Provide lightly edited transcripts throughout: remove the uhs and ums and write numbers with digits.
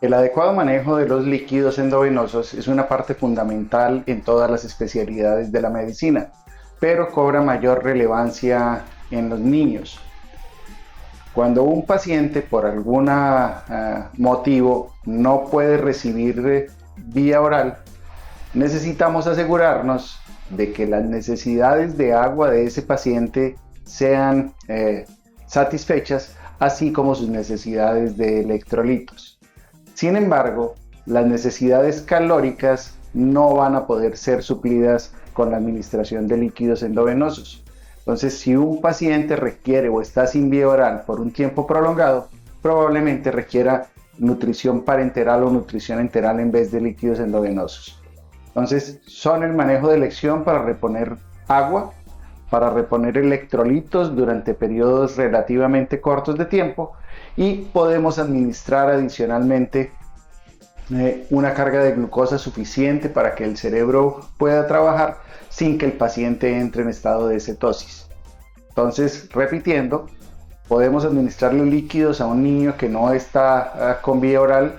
El adecuado manejo de los líquidos endovenosos es una parte fundamental en todas las especialidades de la medicina, pero cobra mayor relevancia en los niños. Cuando un paciente por algún motivo no puede recibir vía oral, necesitamos asegurarnos de que las necesidades de agua de ese paciente sean satisfechas, así como sus necesidades de electrolitos. Sin embargo, las necesidades calóricas no van a poder ser suplidas con la administración de líquidos endovenosos. Entonces, si un paciente requiere o está sin vía oral por un tiempo prolongado, probablemente requiera nutrición parenteral o nutrición enteral en vez de líquidos endovenosos. Entonces, son el manejo de elección para reponer agua, para reponer electrolitos durante periodos relativamente cortos de tiempo, y podemos administrar adicionalmente una carga de glucosa suficiente para que el cerebro pueda trabajar sin que el paciente entre en estado de cetosis. Entonces, repitiendo, podemos administrarle líquidos a un niño que no está con vía oral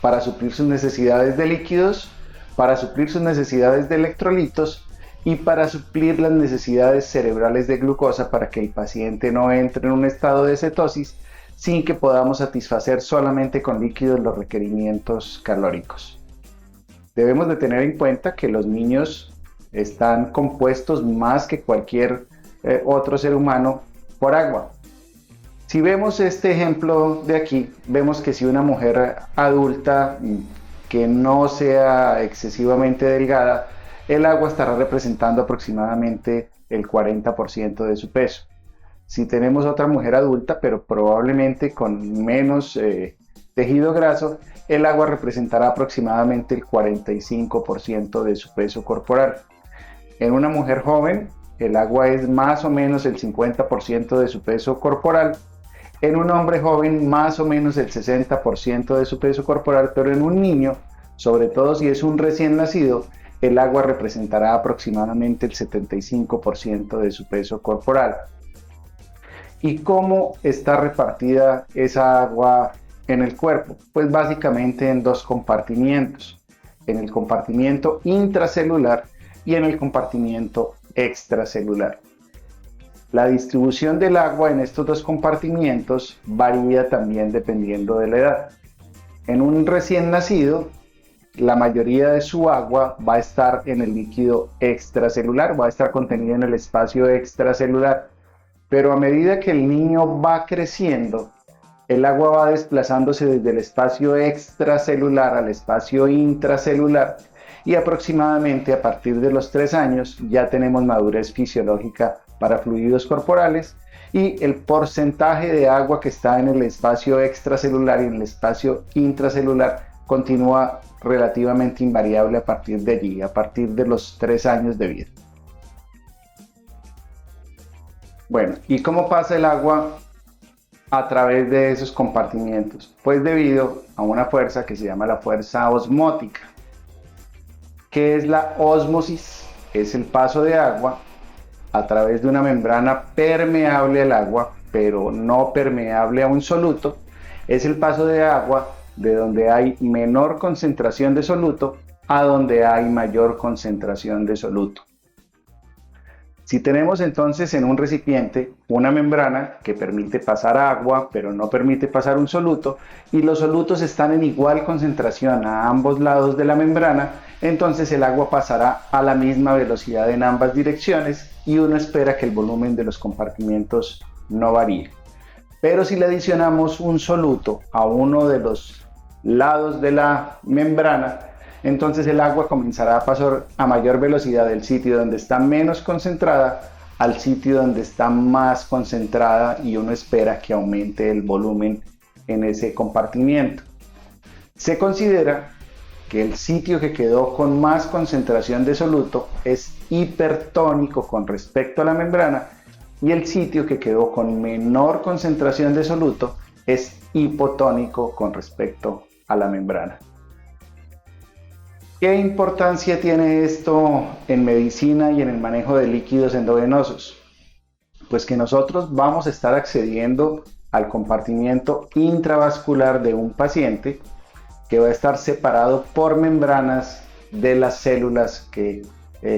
para suplir sus necesidades de líquidos, para suplir sus necesidades de electrolitos y para suplir las necesidades cerebrales de glucosa para que el paciente no entre en un estado de cetosis sin que podamos satisfacer solamente con líquidos los requerimientos calóricos. Debemos de tener en cuenta que los niños están compuestos más que cualquier otro ser humano por agua. Si vemos este ejemplo de aquí, vemos que si una mujer adulta que no sea excesivamente delgada, el agua estará representando aproximadamente el 40% de su peso. Si tenemos otra mujer adulta, pero probablemente con menos tejido graso, el agua representará aproximadamente el 45% de su peso corporal. En una mujer joven, el agua es más o menos el 50% de su peso corporal. En un hombre joven, más o menos el 60% de su peso corporal, pero en un niño, sobre todo si es un recién nacido, el agua representará aproximadamente el 75% de su peso corporal. ¿Y cómo está repartida esa agua en el cuerpo? Pues básicamente en dos compartimientos, en el compartimiento intracelular y en el compartimiento extracelular. La distribución del agua en estos dos compartimientos varía también dependiendo de la edad. En un recién nacido, la mayoría de su agua va a estar en el líquido extracelular, va a estar contenida en el espacio extracelular. Pero a medida que el niño va creciendo, el agua va desplazándose desde el espacio extracelular al espacio intracelular, y aproximadamente a partir de los 3 años ya tenemos madurez fisiológica para fluidos corporales, y el porcentaje de agua que está en el espacio extracelular y en el espacio intracelular continúa relativamente invariable a partir de allí, a partir de los 3 años de vida. Bueno, ¿y cómo pasa el agua a través de esos compartimientos? Pues debido a una fuerza que se llama la fuerza osmótica. ¿Qué es la ósmosis? Es el paso de agua a través de una membrana permeable al agua, pero no permeable a un soluto. Es el paso de agua de donde hay menor concentración de soluto a donde hay mayor concentración de soluto. Si tenemos entonces en un recipiente una membrana que permite pasar agua, pero no permite pasar un soluto, y los solutos están en igual concentración a ambos lados de la membrana, entonces el agua pasará a la misma velocidad en ambas direcciones y uno espera que el volumen de los compartimientos no varíe. Pero si le adicionamos un soluto a uno de los lados de la membrana, entonces el agua comenzará a pasar a mayor velocidad del sitio donde está menos concentrada al sitio donde está más concentrada, y uno espera que aumente el volumen en ese compartimiento. Se considera que el sitio que quedó con más concentración de soluto es hipertónico con respecto a la membrana, y el sitio que quedó con menor concentración de soluto es hipotónico con respecto a la membrana. ¿Qué importancia tiene esto en medicina y en el manejo de líquidos endovenosos? Pues que nosotros vamos a estar accediendo al compartimiento intravascular de un paciente que va a estar separado por membranas de las células que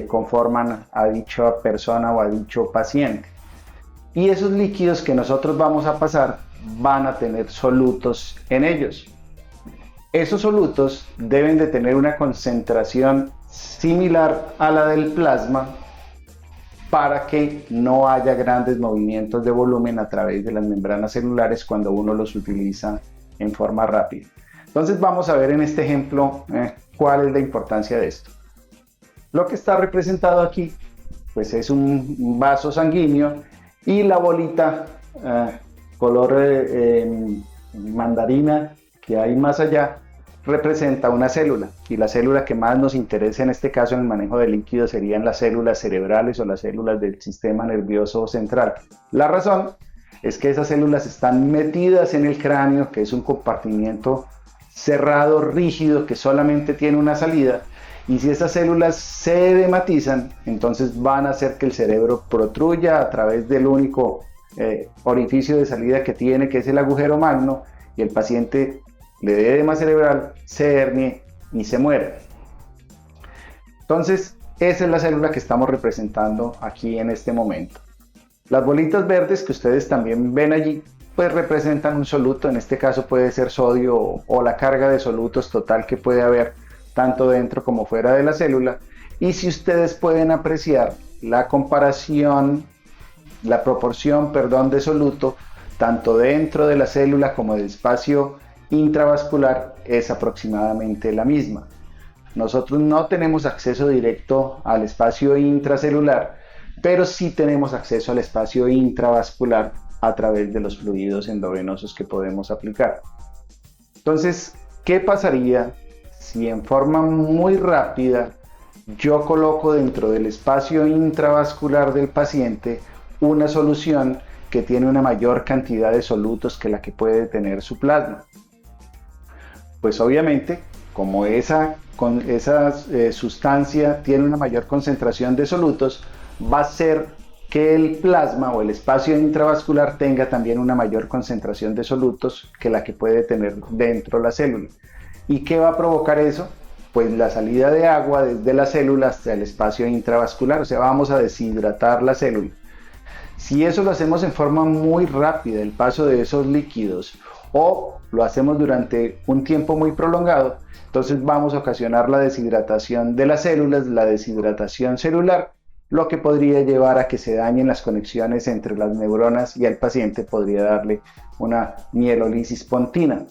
conforman a dicha persona o a dicho paciente. Y esos líquidos que nosotros vamos a pasar van a tener solutos en ellos. Esos solutos deben de tener una concentración similar a la del plasma para que no haya grandes movimientos de volumen a través de las membranas celulares cuando uno los utiliza en forma rápida. Entonces vamos a ver en este ejemplo cuál es la importancia de esto. Lo que está representado aquí pues es un vaso sanguíneo y la bolita color mandarina que hay más allá representa una célula, y la célula que más nos interesa en este caso en el manejo de líquidos serían las células cerebrales o las células del sistema nervioso central. La razón es que esas células están metidas en el cráneo, que es un compartimiento cerrado, rígido, que solamente tiene una salida, y si esas células se edematizan, entonces van a hacer que el cerebro protruya a través del único orificio de salida que tiene, que es el agujero magno, y el paciente le dé edema cerebral, se hernie y se muere. Entonces, esa es la célula que estamos representando aquí en este momento. Las bolitas verdes que ustedes también ven allí, pues representan un soluto, en este caso puede ser sodio o la carga de solutos total que puede haber tanto dentro como fuera de la célula. Y si ustedes pueden apreciar la comparación, la proporción, de soluto, tanto dentro de la célula como del espacio intravascular es aproximadamente la misma. Nosotros no tenemos acceso directo al espacio intracelular, pero sí tenemos acceso al espacio intravascular a través de los fluidos endovenosos que podemos aplicar. Entonces, ¿qué pasaría si en forma muy rápida yo coloco dentro del espacio intravascular del paciente una solución que tiene una mayor cantidad de solutos que la que puede tener su plasma? Pues obviamente, como esa sustancia tiene una mayor concentración de solutos, va a ser que el plasma o el espacio intravascular tenga también una mayor concentración de solutos que la que puede tener dentro la célula. ¿Y qué va a provocar eso? Pues la salida de agua desde la célula hasta el espacio intravascular, o sea, vamos a deshidratar la célula. Si eso lo hacemos en forma muy rápida, el paso de esos líquidos, o lo hacemos durante un tiempo muy prolongado, entonces vamos a ocasionar la deshidratación de las células, la deshidratación celular, lo que podría llevar a que se dañen las conexiones entre las neuronas y al paciente podría darle una mielolisis pontina.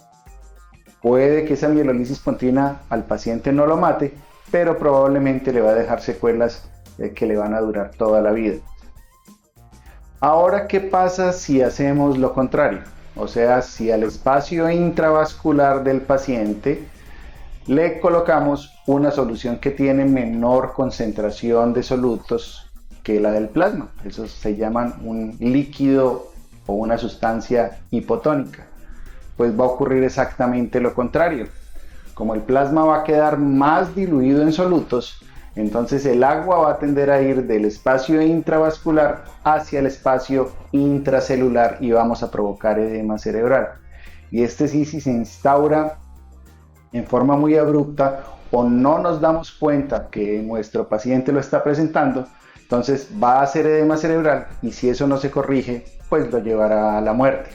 Puede que esa mielolisis pontina al paciente no lo mate, pero probablemente le va a dejar secuelas que le van a durar toda la vida. Ahora, ¿qué pasa si hacemos lo contrario? O sea, si al espacio intravascular del paciente le colocamos una solución que tiene menor concentración de solutos que la del plasma. Eso se llama un líquido o una sustancia hipotónica. Pues va a ocurrir exactamente lo contrario. Como el plasma va a quedar más diluido en solutos, entonces el agua va a tender a ir del espacio intravascular hacia el espacio intracelular y vamos a provocar edema cerebral. Y si se instaura en forma muy abrupta o no nos damos cuenta que nuestro paciente lo está presentando, entonces va a ser edema cerebral y si eso no se corrige, pues lo llevará a la muerte.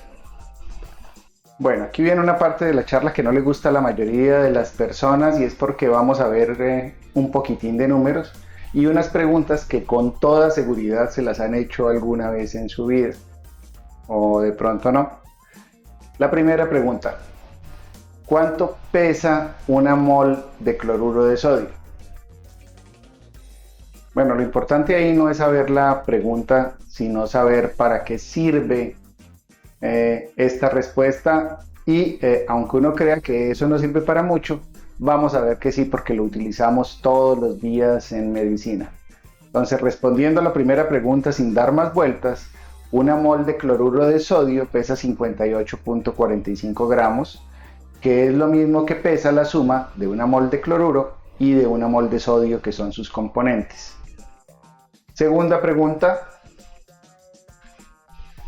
Bueno, aquí viene una parte de la charla que no le gusta a la mayoría de las personas y es porque vamos a ver un poquitín de números y unas preguntas que con toda seguridad se las han hecho alguna vez en su vida o de pronto no. La primera pregunta: ¿cuánto pesa una mol de cloruro de sodio? Bueno, lo importante ahí no es saber la pregunta, sino saber para qué sirve esta respuesta y aunque uno crea que eso no sirve para mucho, vamos a ver que sí, porque lo utilizamos todos los días en medicina. Entonces, respondiendo a la primera pregunta sin dar más vueltas, una mol de cloruro de sodio pesa 58.45 gramos, que es lo mismo que pesa la suma de una mol de cloruro y de una mol de sodio, que son sus componentes. Segunda pregunta: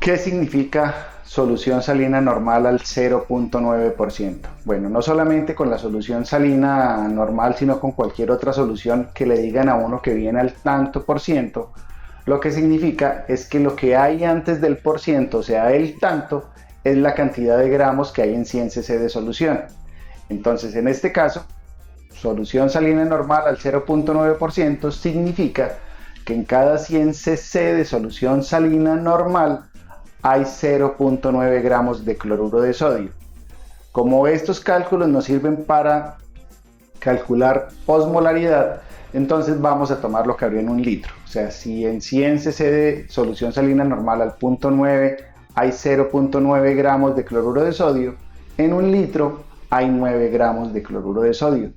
¿qué significa solución salina normal al 0.9%. Bueno, no solamente con la solución salina normal, sino con cualquier otra solución que le digan a uno que viene al tanto por ciento, lo que significa es que lo que hay antes del por ciento, o sea, el tanto, es la cantidad de gramos que hay en 100 cc de solución. Entonces, en este caso, solución salina normal al 0.9% significa que en cada 100 cc de solución salina normal hay 0.9 gramos de cloruro de sodio. Como estos cálculos nos sirven para calcular osmolaridad, entonces vamos a tomar lo que habría en un litro. O sea, si en 100 cc de solución salina normal al 0.9 hay 0.9 gramos de cloruro de sodio, en un litro hay 9 gramos de cloruro de sodio.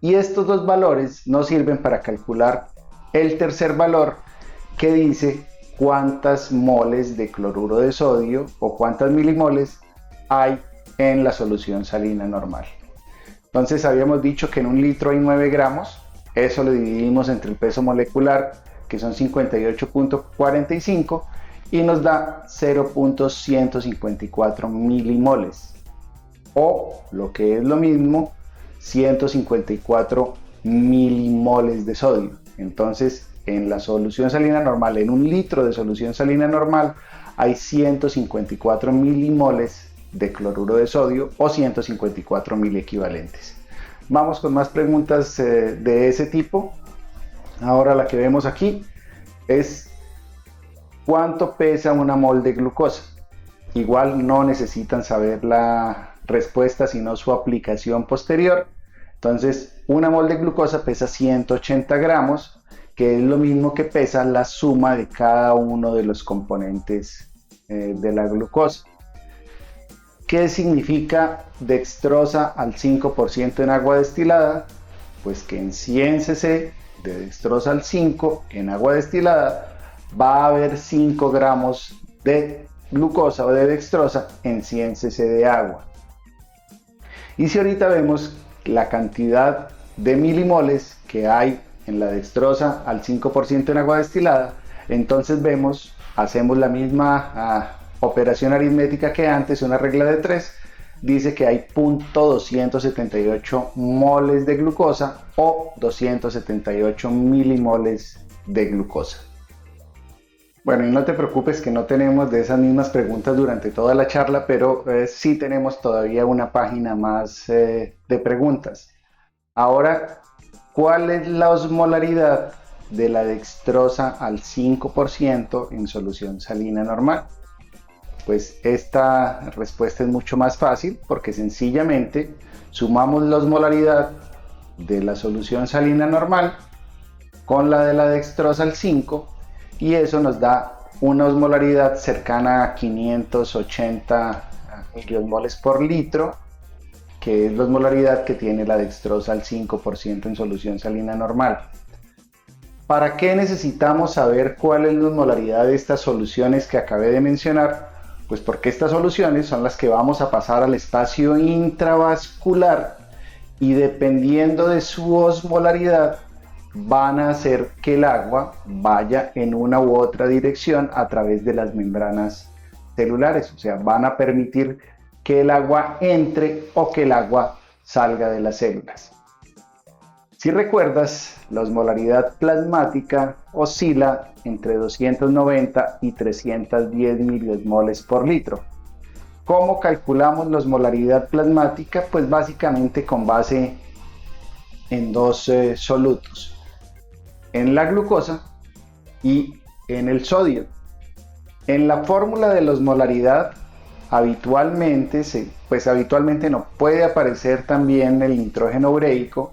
Y estos dos valores nos sirven para calcular el tercer valor, que dice cuántas moles de cloruro de sodio o cuántas milimoles hay en la solución salina normal. Entonces habíamos dicho que en un litro hay 9 gramos, eso lo dividimos entre el peso molecular, que son 58.45, y nos da 0.154 milimoles, o lo que es lo mismo, 154 milimoles de sodio. Entonces, en la solución salina normal, en un litro de solución salina normal, hay 154 milimoles de cloruro de sodio o 154 mil equivalentes. Vamos con más preguntas de ese tipo. Ahora la que vemos aquí es ¿cuánto pesa una mol de glucosa? Igual no necesitan saber la respuesta, sino su aplicación posterior. Entonces, una mol de glucosa pesa 180 gramos, que es lo mismo que pesa la suma de cada uno de los componentes de la glucosa. ¿Qué significa dextrosa al 5% en agua destilada? Pues que en 100 cc de dextrosa al 5 en agua destilada va a haber 5 gramos de glucosa o de dextrosa en 100 cc de agua. Y si ahorita vemos la cantidad de milimoles que hay en la dextrosa al 5% en agua destilada, entonces hacemos la misma operación aritmética que antes, una regla de 3, dice que hay 0.278 moles de glucosa o 278 milimoles de glucosa. Bueno, y no te preocupes que no tenemos de esas mismas preguntas durante toda la charla, pero sí tenemos todavía una página más de preguntas. Ahora, ¿cuál es la osmolaridad de la dextrosa al 5% en solución salina normal? Pues esta respuesta es mucho más fácil porque sencillamente sumamos la osmolaridad de la solución salina normal con la de la dextrosa al 5 y eso nos da una osmolaridad cercana a 580 miliosmoles por litro, que es la osmolaridad que tiene la dextrosa al 5% en solución salina normal. ¿Para qué necesitamos saber cuál es la osmolaridad de estas soluciones que acabé de mencionar? Pues porque estas soluciones son las que vamos a pasar al espacio intravascular y dependiendo de su osmolaridad van a hacer que el agua vaya en una u otra dirección a través de las membranas celulares, o sea, van a permitir que el agua entre o que el agua salga de las células. Si recuerdas, la osmolaridad plasmática oscila entre 290 y 310 miliosmoles por litro. ¿Cómo calculamos la osmolaridad plasmática? Pues básicamente con base en dos solutos, en la glucosa y en el sodio. En la fórmula de la osmolaridad habitualmente no puede aparecer también el nitrógeno ureico,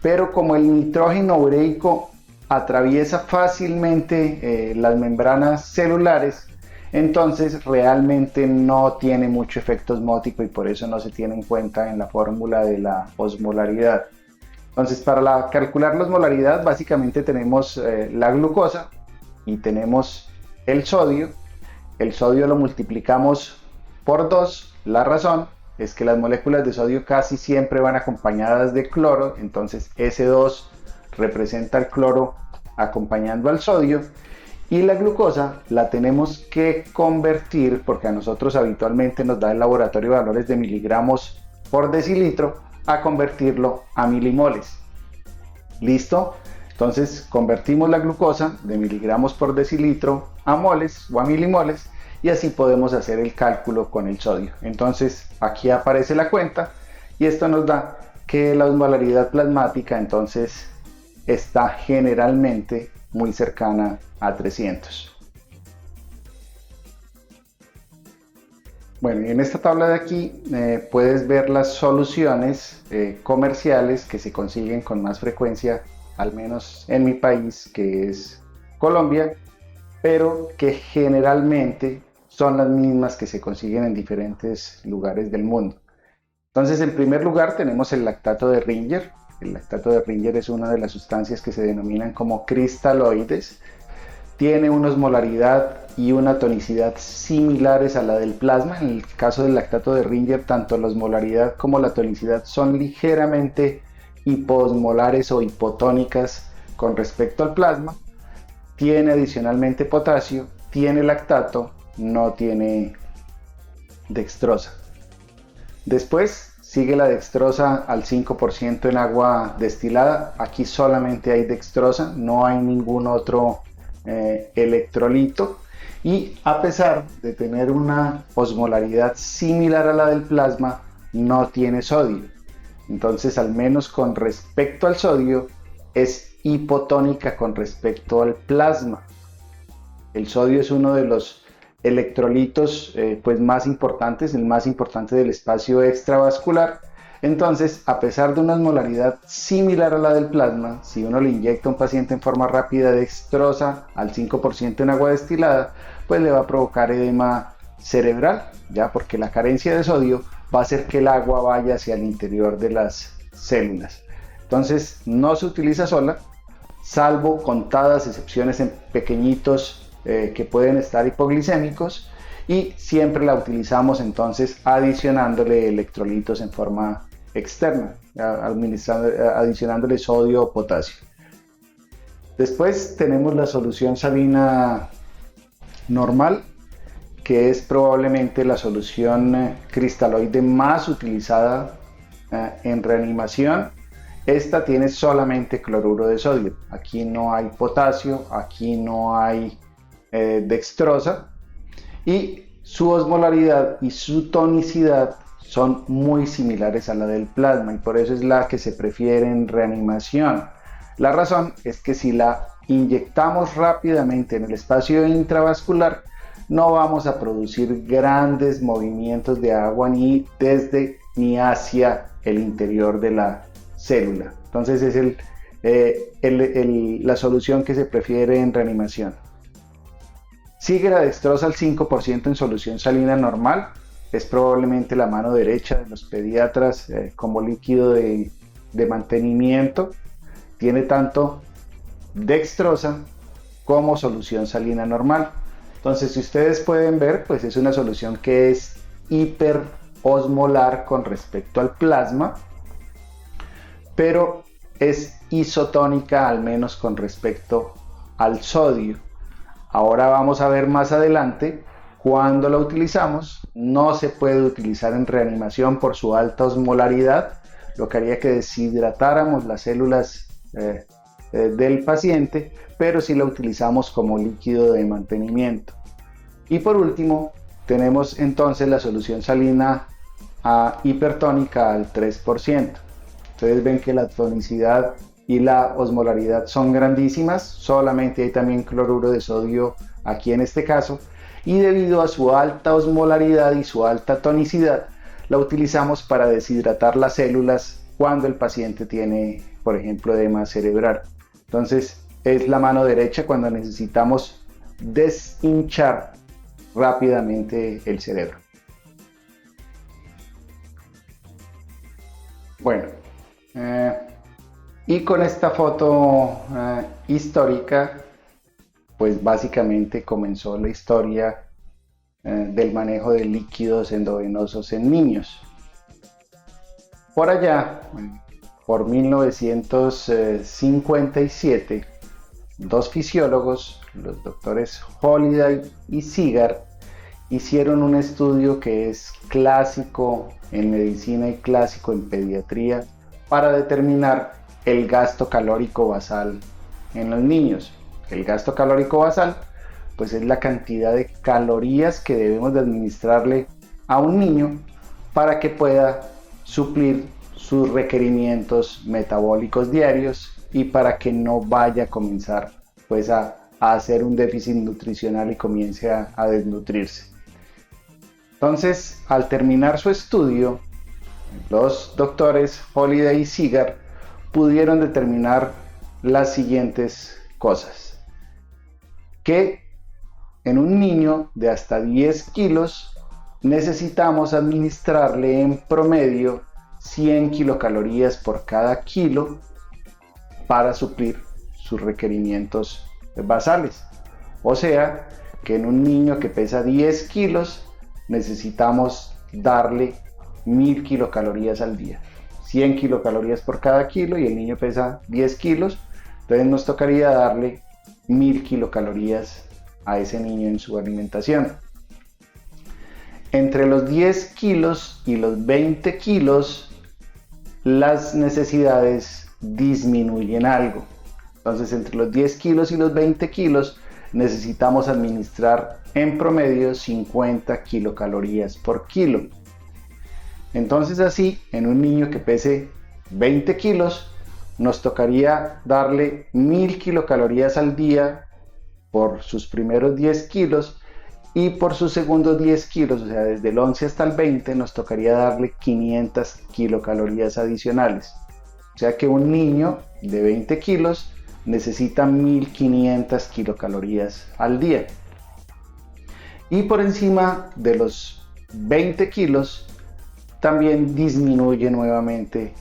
pero como el nitrógeno ureico atraviesa fácilmente las membranas celulares, entonces realmente no tiene mucho efecto osmótico y por eso no se tiene en cuenta en la fórmula de la osmolaridad. Entonces, para calcular la osmolaridad, básicamente tenemos la glucosa y tenemos el sodio. El sodio lo multiplicamos por 2. La razón es que las moléculas de sodio casi siempre van acompañadas de cloro, entonces S2 representa el cloro acompañando al sodio. Y la glucosa la tenemos que convertir, porque a nosotros habitualmente nos da el laboratorio valores de miligramos por decilitro, a convertirlo a milimoles. ¿Listo? Entonces convertimos la glucosa de miligramos por decilitro a moles o a milimoles, y así podemos hacer el cálculo con el sodio. Entonces aquí aparece la cuenta y esto nos da que la osmolaridad plasmática entonces está generalmente muy cercana a 300. Bueno, y en esta tabla de aquí puedes ver las soluciones comerciales que se consiguen con más frecuencia, al menos en mi país, que es Colombia, pero que generalmente son las mismas que se consiguen en diferentes lugares del mundo. Entonces, en primer lugar tenemos el lactato de Ringer. El lactato de Ringer es una de las sustancias que se denominan como cristaloides. Tiene una osmolaridad y una tonicidad similares a la del plasma. En el caso del lactato de Ringer, tanto la osmolaridad como la tonicidad son ligeramente hiposmolares o hipotónicas con respecto al plasma. Tiene adicionalmente potasio, tiene lactato, no tiene dextrosa. Después sigue la dextrosa al 5% en agua destilada. Aquí solamente hay dextrosa, no hay ningún otro electrolito, y a pesar de tener una osmolaridad similar a la del plasma, no tiene sodio. Entonces, al menos con respecto al sodio, es hipotónica con respecto al plasma. El sodio es uno de los electrolitos pues más importantes, el más importante del espacio extravascular. Entonces, a pesar de una osmolaridad similar a la del plasma, si uno le inyecta a un paciente en forma rápida dextrosa al 5% en agua destilada, pues le va a provocar edema cerebral, ya, porque la carencia de sodio va a hacer que el agua vaya hacia el interior de las células. Entonces, no se utiliza sola, salvo contadas excepciones en pequeñitos que pueden estar hipoglicémicos, y siempre la utilizamos entonces adicionándole electrolitos en forma externa, adicionándole sodio o potasio. Después tenemos la solución salina normal, que es probablemente la solución cristaloide más utilizada en reanimación. Esta tiene solamente cloruro de sodio. Aquí no hay potasio, aquí no hay dextrosa, y su osmolaridad y su tonicidad son muy similares a la del plasma, y por eso es la que se prefiere en reanimación. La razón es que si la inyectamos rápidamente en el espacio intravascular, no vamos a producir grandes movimientos de agua ni desde ni hacia el interior de la célula. Entonces es la solución que se prefiere en reanimación. Sigue la dextrosa al 5% en solución salina normal. Es probablemente la mano derecha de los pediatras como líquido de mantenimiento. Tiene tanto dextrosa como solución salina normal. Entonces, si ustedes pueden ver, pues es una solución que es hiperosmolar con respecto al plasma, pero es isotónica al menos con respecto al sodio. Ahora vamos a ver más adelante cuando la utilizamos. No se puede utilizar en reanimación por su alta osmolaridad, lo que haría que deshidratáramos las células del paciente, pero sí la utilizamos como líquido de mantenimiento. Y por último tenemos entonces la solución salina hipertónica al 3%. Ustedes ven que la tonicidad y la osmolaridad son grandísimas, solamente hay también cloruro de sodio aquí en este caso, y debido a su alta osmolaridad y su alta tonicidad, la utilizamos para deshidratar las células cuando el paciente tiene, por ejemplo, edema cerebral. Entonces es la mano derecha cuando necesitamos deshinchar rápidamente el cerebro. Bueno, y con esta foto histórica, pues básicamente comenzó la historia del manejo de líquidos endovenosos en niños. Por allá, por 1957, dos fisiólogos, los doctores Holiday y Seagar, hicieron un estudio que es clásico en medicina y clásico en pediatría para determinar el gasto calórico basal en los niños. El gasto calórico basal pues es la cantidad de calorías que debemos de administrarle a un niño para que pueda suplir sus requerimientos metabólicos diarios y para que no vaya a comenzar pues a hacer un déficit nutricional y comience a desnutrirse. Entonces, al terminar su estudio, los doctores Holiday y Seagar pudieron determinar las siguientes cosas: que en un niño de hasta 10 kilos necesitamos administrarle en promedio 100 kilocalorías por cada kilo para suplir sus requerimientos basales. O sea, que en un niño que pesa 10 kilos necesitamos darle 1000 kilocalorías al día. 100 kilocalorías por cada kilo y el niño pesa 10 kilos, entonces nos tocaría darle 1000 kilocalorías a ese niño en su alimentación. Entre los 10 kilos y los 20 kilos, las necesidades disminuyen algo. Entonces, entre los 10 kilos y los 20 kilos, necesitamos administrar en promedio 50 kilocalorías por kilo. Entonces, así, en un niño que pese 20 kilos, nos tocaría darle 1000 kilocalorías al día por sus primeros 10 kilos y por sus segundos 10 kilos, o sea, desde el 11 hasta el 20, nos tocaría darle 500 kilocalorías adicionales. O sea que un niño de 20 kilos necesita 1500 kilocalorías al día. Y por encima de los 20 kilos, también disminuye nuevamente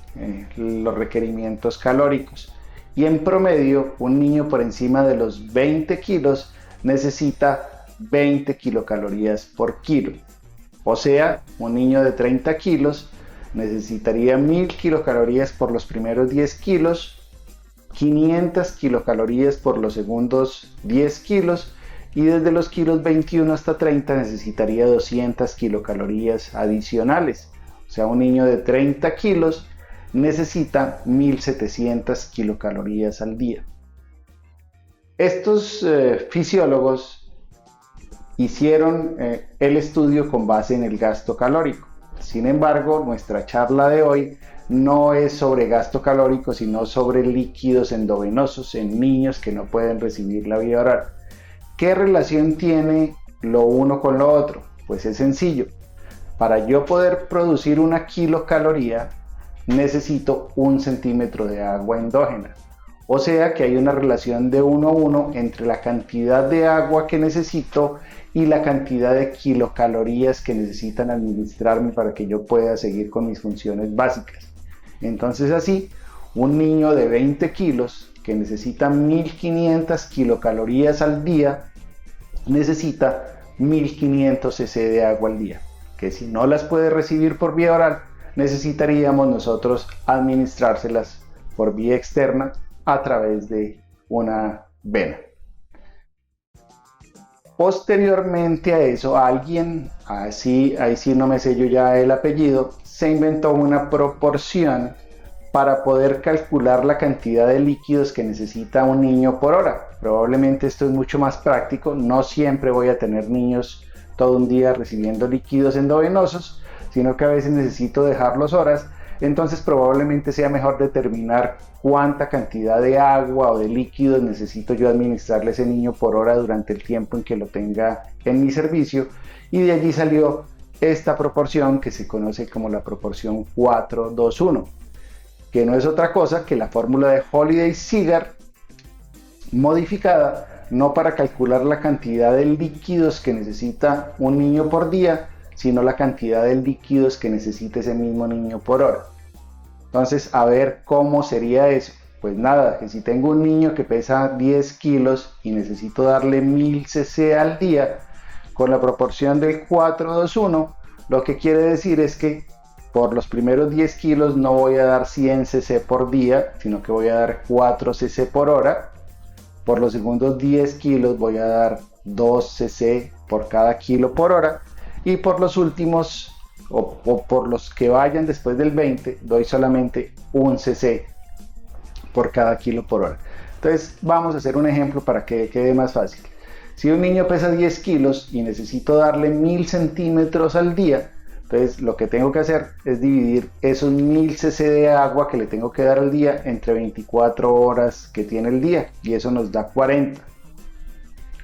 los requerimientos calóricos. Y en promedio, un niño por encima de los 20 kilos necesita 20 kilocalorías por kilo. O sea, un niño de 30 kilos necesitaría 1000 kilocalorías por los primeros 10 kilos, 500 kilocalorías por los segundos 10 kilos y desde los kilos 21 hasta 30 necesitaría 200 kilocalorías adicionales. O sea, un niño de 30 kilos necesita 1700 kilocalorías al día. Estos fisiólogos hicieron el estudio con base en el gasto calórico. Sin embargo, nuestra charla de hoy no es sobre gasto calórico, sino sobre líquidos endovenosos en niños que no pueden recibir la vía oral. ¿Qué relación tiene lo uno con lo otro? Pues es sencillo. Para yo poder producir una kilocaloría, necesito 1 centímetro de agua endógena. O sea que hay una relación de 1 a 1 entre la cantidad de agua que necesito y la cantidad de kilocalorías que necesitan administrarme para que yo pueda seguir con mis funciones básicas. Entonces así, un niño de 20 kilos que necesita 1500 kilocalorías al día, necesita 1500 cc de agua al día, que si no las puede recibir por vía oral, necesitaríamos nosotros administrárselas por vía externa a través de una vena. Posteriormente a eso, alguien, ahí sí no me sé yo ya el apellido, se inventó una proporción para poder calcular la cantidad de líquidos que necesita un niño por hora. Probablemente esto es mucho más práctico, no siempre voy a tener niños todo un día recibiendo líquidos endovenosos, sino que a veces necesito dejarlos horas, entonces probablemente sea mejor determinar cuánta cantidad de agua o de líquidos necesito yo administrarle a ese niño por hora durante el tiempo en que lo tenga en mi servicio, y de allí salió esta proporción que se conoce como la proporción 4-2-1, que no es otra cosa que la fórmula de Holiday-Seagar modificada no para calcular la cantidad de líquidos que necesita un niño por día, sino la cantidad de líquidos que necesita ese mismo niño por hora. Entonces, a ver cómo sería eso. Pues nada, que si tengo un niño que pesa 10 kilos y necesito darle 1000 cc al día, con la proporción del 4-2-1, lo que quiere decir es que por los primeros 10 kilos no voy a dar 100 cc por día, sino que voy a dar 4 cc por hora. por los segundos 10 kilos voy a dar 2 cc por cada kilo por hora, y por los últimos o por los que vayan después del 20 doy solamente 1 cc por cada kilo por hora. Entonces vamos a hacer un ejemplo para que quede más fácil. Si un niño pesa 10 kilos y necesito darle 1000 centímetros al día, entonces lo que tengo que hacer es dividir esos 1000 cc de agua que le tengo que dar al día entre 24 horas que tiene el día, y eso nos da 40.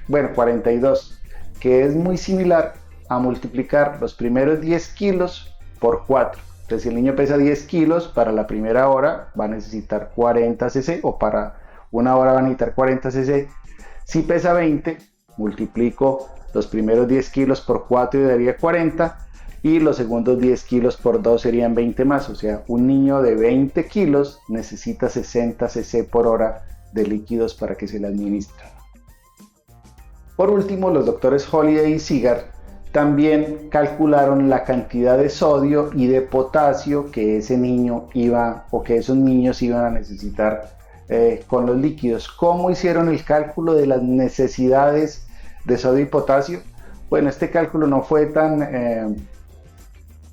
Bueno, 42, que es muy similar a multiplicar los primeros 10 kilos por 4. Entonces si el niño pesa 10 kilos, para la primera hora va a necesitar 40 cc, o para una hora va a necesitar 40 cc. Si pesa 20, multiplico los primeros 10 kilos por 4 y daría 40, y los segundos 10 kilos por 2 serían 20 más. O sea, un niño de 20 kilos necesita 60 cc por hora de líquidos para que se le administren. Por último, los doctores Holliday y Seagar también calcularon la cantidad de sodio y de potasio que ese niño iba, o que esos niños iban a necesitar con los líquidos. ¿Cómo hicieron el cálculo de las necesidades de sodio y potasio? Bueno, este cálculo no fue tan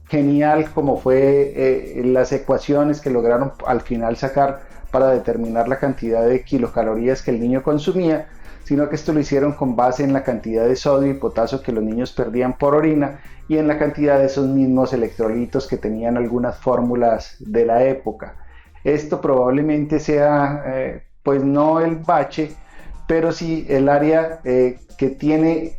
genial como fue las ecuaciones que lograron al final sacar para determinar la cantidad de kilocalorías que el niño consumía, sino que esto lo hicieron con base en la cantidad de sodio y potasio que los niños perdían por orina y en la cantidad de esos mismos electrolitos que tenían algunas fórmulas de la época. Esto probablemente sea, pues no el bache, pero sí el área que tiene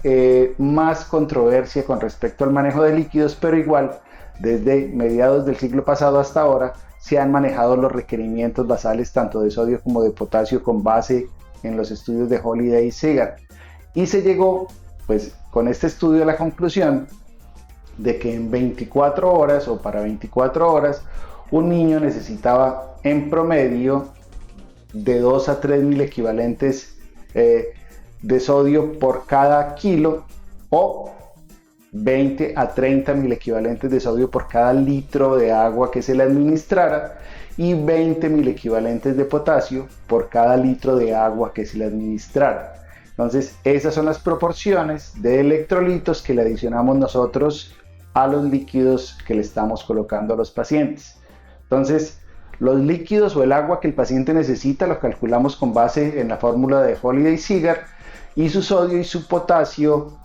más controversia con respecto al manejo de líquidos, pero igual, desde mediados del siglo pasado hasta ahora, se han manejado los requerimientos basales tanto de sodio como de potasio con base en los estudios de Holliday y Seagar. Y se llegó, pues, con este estudio a la conclusión de que en 24 horas o para 24 horas, un niño necesitaba en promedio de 2 a 3 mil equivalentes de sodio por cada kilo, o 20 a 30 mil equivalentes de sodio por cada litro de agua que se le administrara, y 20 mil equivalentes de potasio por cada litro de agua que se le administrara. Entonces, esas son las proporciones de electrolitos que le adicionamos nosotros a los líquidos que le estamos colocando a los pacientes. Entonces, los líquidos o el agua que el paciente necesita lo calculamos con base en la fórmula de Holliday y Seagar, y su sodio y su potasio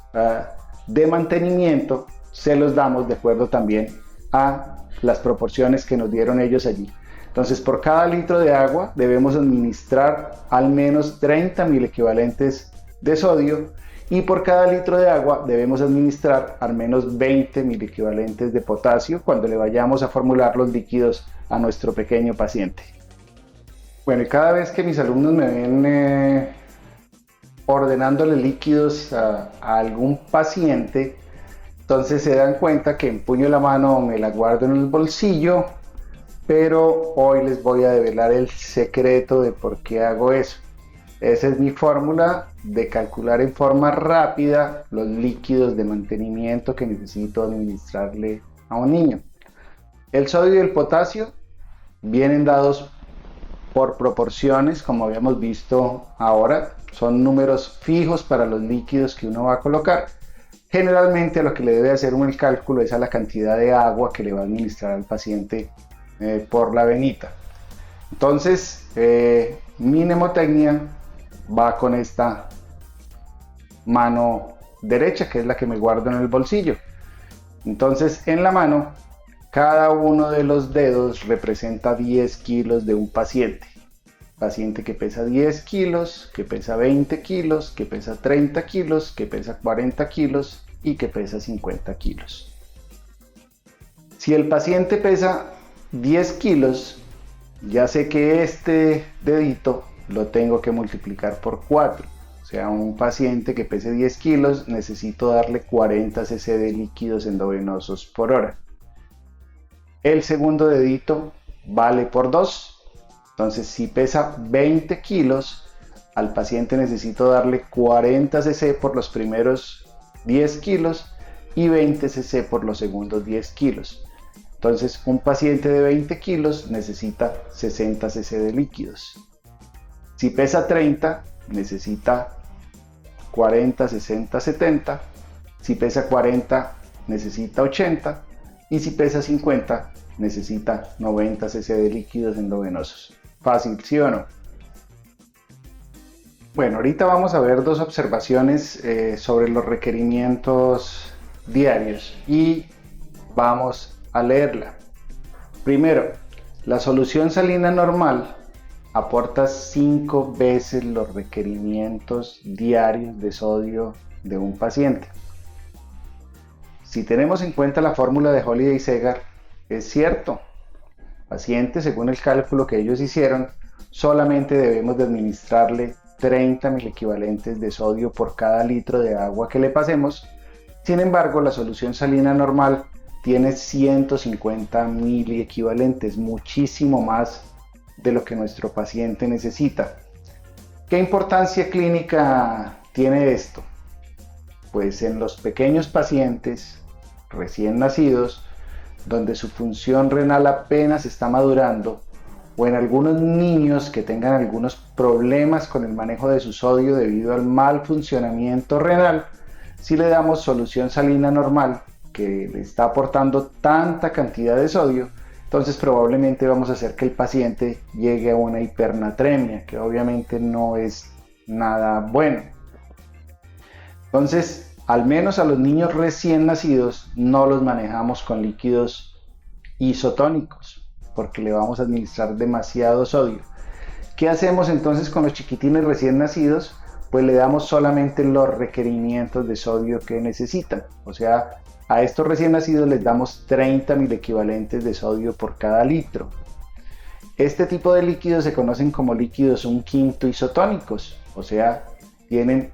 de mantenimiento se los damos de acuerdo también a las proporciones que nos dieron ellos allí. Entonces, por cada litro de agua debemos administrar al menos 30 mil equivalentes de sodio, y por cada litro de agua debemos administrar al menos 20 mil equivalentes de potasio cuando le vayamos a formular los líquidos a nuestro pequeño paciente. Bueno, y cada vez que mis alumnos me ven ordenándole líquidos a algún paciente, entonces se dan cuenta que empuño la mano, me la guardo en el bolsillo, pero hoy les voy a develar el secreto de por qué hago eso. Esa es mi fórmula de calcular en forma rápida los líquidos de mantenimiento que necesito administrarle a un niño. El sodio y el potasio vienen dados por proporciones, como habíamos visto ahora. Son números fijos para los líquidos que uno va a colocar. Generalmente lo que le debe hacer uno el cálculo es a la cantidad de agua que le va a administrar al paciente por la venita. Entonces, mi mnemotecnia va con esta mano derecha, que es la que me guardo en el bolsillo. Entonces, en la mano, cada uno de los dedos representa 10 kilos de un paciente. Paciente que pesa 10 kilos, que pesa 20 kilos, que pesa 30 kilos, que pesa 40 kilos y que pesa 50 kilos. Si el paciente pesa 10 kilos, ya sé que este dedito lo tengo que multiplicar por 4. O sea, un paciente que pese 10 kilos necesito darle 40 cc de líquidos endovenosos por hora. El segundo dedito vale por 2. Entonces, si pesa 20 kilos, al paciente necesito darle 40 cc por los primeros 10 kilos y 20 cc por los segundos 10 kilos. Entonces, un paciente de 20 kilos necesita 60 cc de líquidos. Si pesa 30, necesita 40, 60, 70. Si pesa 40, necesita 80. Y si pesa 50, necesita 90 cc de líquidos endovenosos. Fácil, ¿sí o no? Bueno, ahorita vamos a ver dos observaciones sobre los requerimientos diarios y vamos a leerla. Primero, la solución salina normal aporta 5 veces los requerimientos diarios de sodio de un paciente. Si tenemos en cuenta la fórmula de Holliday y Segar, es cierto. Paciente, según el cálculo que ellos hicieron, solamente debemos de administrarle 30 miliequivalentes de sodio por cada litro de agua que le pasemos. Sin embargo, la solución salina normal tiene 150 miliequivalentes, muchísimo más de lo que nuestro paciente necesita. ¿Qué importancia clínica tiene esto? Pues en los pequeños pacientes recién nacidos, donde su función renal apenas está madurando, o en algunos niños que tengan algunos problemas con el manejo de su sodio debido al mal funcionamiento renal, si le damos solución salina normal que le está aportando tanta cantidad de sodio, entonces probablemente vamos a hacer que el paciente llegue a una hipernatremia, que obviamente no es nada bueno. Entonces, al menos a los niños recién nacidos no los manejamos con líquidos isotónicos, porque le vamos a administrar demasiado sodio. ¿Qué hacemos entonces con los chiquitines recién nacidos? Pues le damos solamente los requerimientos de sodio que necesitan. O sea, a estos recién nacidos les damos 30 miliequivalentes de sodio por cada litro. Este tipo de líquidos se conocen como líquidos 1/5 isotónicos, o sea, tienen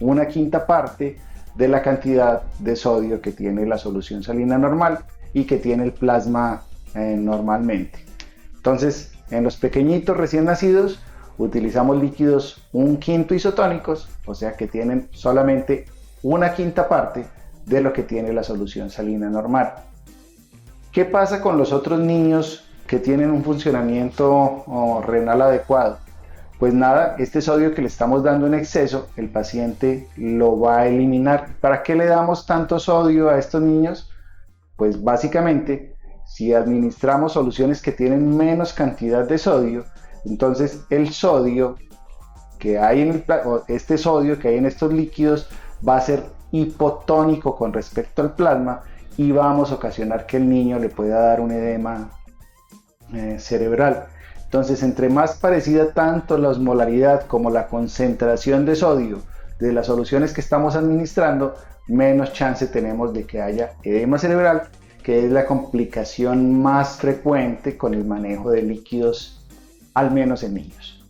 1/5 parte de la cantidad de sodio que tiene la solución salina normal y que tiene el plasma normalmente. Entonces, en los pequeñitos recién nacidos utilizamos líquidos 1/5 isotónicos, o sea que tienen solamente 1/5 parte de lo que tiene la solución salina normal. ¿Qué pasa con los otros niños que tienen un funcionamiento renal adecuado? Pues nada, este sodio que le estamos dando en exceso, el paciente lo va a eliminar. ¿Para qué le damos tanto sodio a estos niños? Pues básicamente, si administramos soluciones que tienen menos cantidad de sodio, entonces el sodio que hay este sodio que hay en estos líquidos va a ser hipotónico con respecto al plasma y vamos a ocasionar que el niño le pueda dar un edema cerebral. Entonces, entre más parecida tanto la osmolaridad como la concentración de sodio de las soluciones que estamos administrando, menos chance tenemos de que haya edema cerebral, que es la complicación más frecuente con el manejo de líquidos, al menos en niños.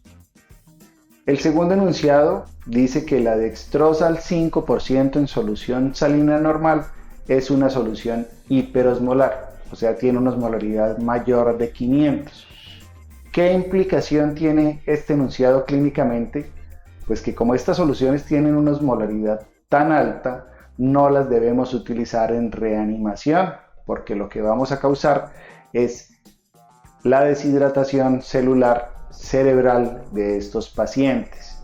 El segundo enunciado dice que la dextrosa al 5% en solución salina normal es una solución hiperosmolar, o sea, tiene una osmolaridad mayor de 500. ¿Qué implicación tiene este enunciado clínicamente? Pues que como estas soluciones tienen una osmolaridad tan alta, no las debemos utilizar en reanimación, porque lo que vamos a causar es la deshidratación celular cerebral de estos pacientes.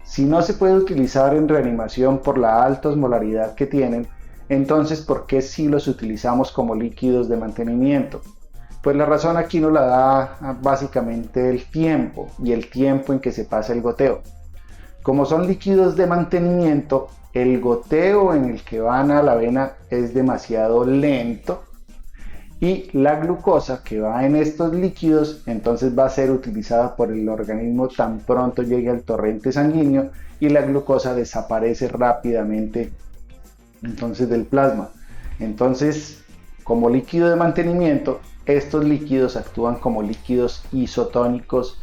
Si no se puede utilizar en reanimación por la alta osmolaridad que tienen, entonces ¿por qué sí los utilizamos como líquidos de mantenimiento? Pues la razón aquí nos la da básicamente el tiempo y el tiempo en que se pasa el goteo. Como son líquidos de mantenimiento, el goteo en el que van a la vena es demasiado lento y la glucosa que va en estos líquidos entonces va a ser utilizada por el organismo tan pronto llegue al torrente sanguíneo y la glucosa desaparece rápidamente entonces del plasma. Entonces, como líquido de mantenimiento, estos líquidos actúan como líquidos isotónicos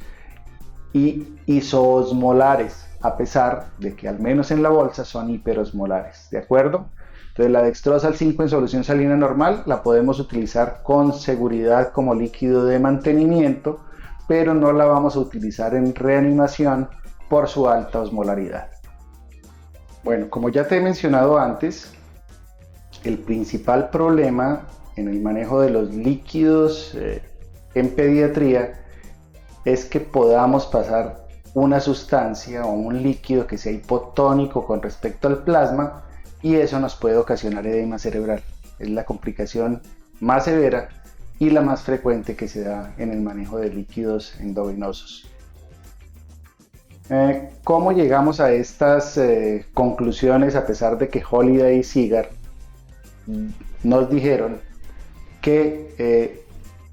y isoosmolares, a pesar de que al menos en la bolsa son hiperosmolares, ¿de acuerdo? Entonces la dextrosa al 5 en solución salina normal la podemos utilizar con seguridad como líquido de mantenimiento, pero no la vamos a utilizar en reanimación por su alta osmolaridad. Bueno, como ya te he mencionado antes, el principal problema en el manejo de los líquidos en pediatría es que podamos pasar una sustancia o un líquido que sea hipotónico con respecto al plasma, y eso nos puede ocasionar edema cerebral. Es la complicación más severa y la más frecuente que se da en el manejo de líquidos endovenosos. ¿Cómo llegamos a estas conclusiones a pesar de que Holliday y Seagar nos dijeron que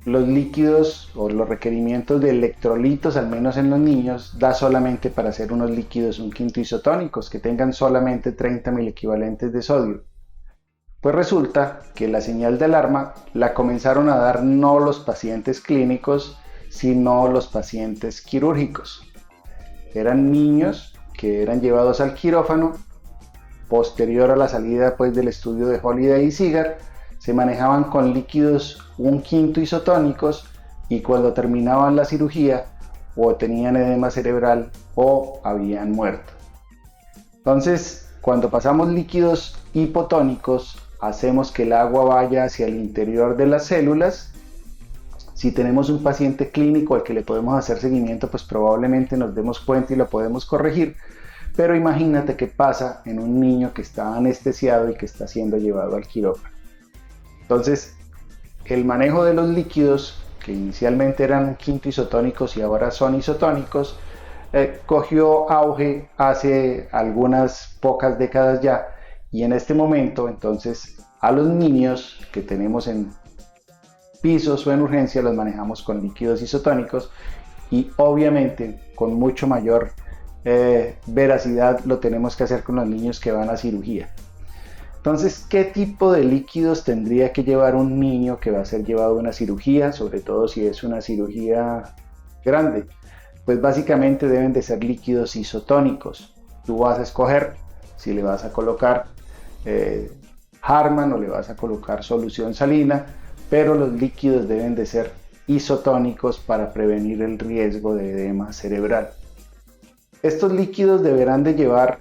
los líquidos o los requerimientos de electrolitos, al menos en los niños, da solamente para hacer unos líquidos un quinto isotónicos que tengan solamente 30 equivalentes de sodio? Pues resulta que la señal de alarma la comenzaron a dar no los pacientes clínicos, sino los pacientes quirúrgicos. Eran niños que eran llevados al quirófano posterior a la salida pues, del estudio de Holliday y Seagar. Se manejaban con líquidos un quinto isotónicos y cuando terminaban la cirugía o tenían edema cerebral o habían muerto. Entonces, cuando pasamos líquidos hipotónicos, hacemos que el agua vaya hacia el interior de las células. Si tenemos un paciente clínico al que le podemos hacer seguimiento, pues probablemente nos demos cuenta y lo podemos corregir. Pero imagínate qué pasa en un niño que está anestesiado y que está siendo llevado al quirófano. Entonces, el manejo de los líquidos, que inicialmente eran quinto isotónicos y ahora son isotónicos, cogió auge hace algunas pocas décadas ya, y en este momento entonces a los niños que tenemos en pisos o en urgencia los manejamos con líquidos isotónicos, y obviamente con mucho mayor veracidad lo tenemos que hacer con los niños que van a cirugía. Entonces, ¿qué tipo de líquidos tendría que llevar un niño que va a ser llevado a una cirugía, sobre todo si es una cirugía grande? Pues básicamente deben de ser líquidos isotónicos. Tú vas a escoger si le vas a colocar Harman o le vas a colocar solución salina, pero los líquidos deben de ser isotónicos para prevenir el riesgo de edema cerebral. Estos líquidos deberán de llevar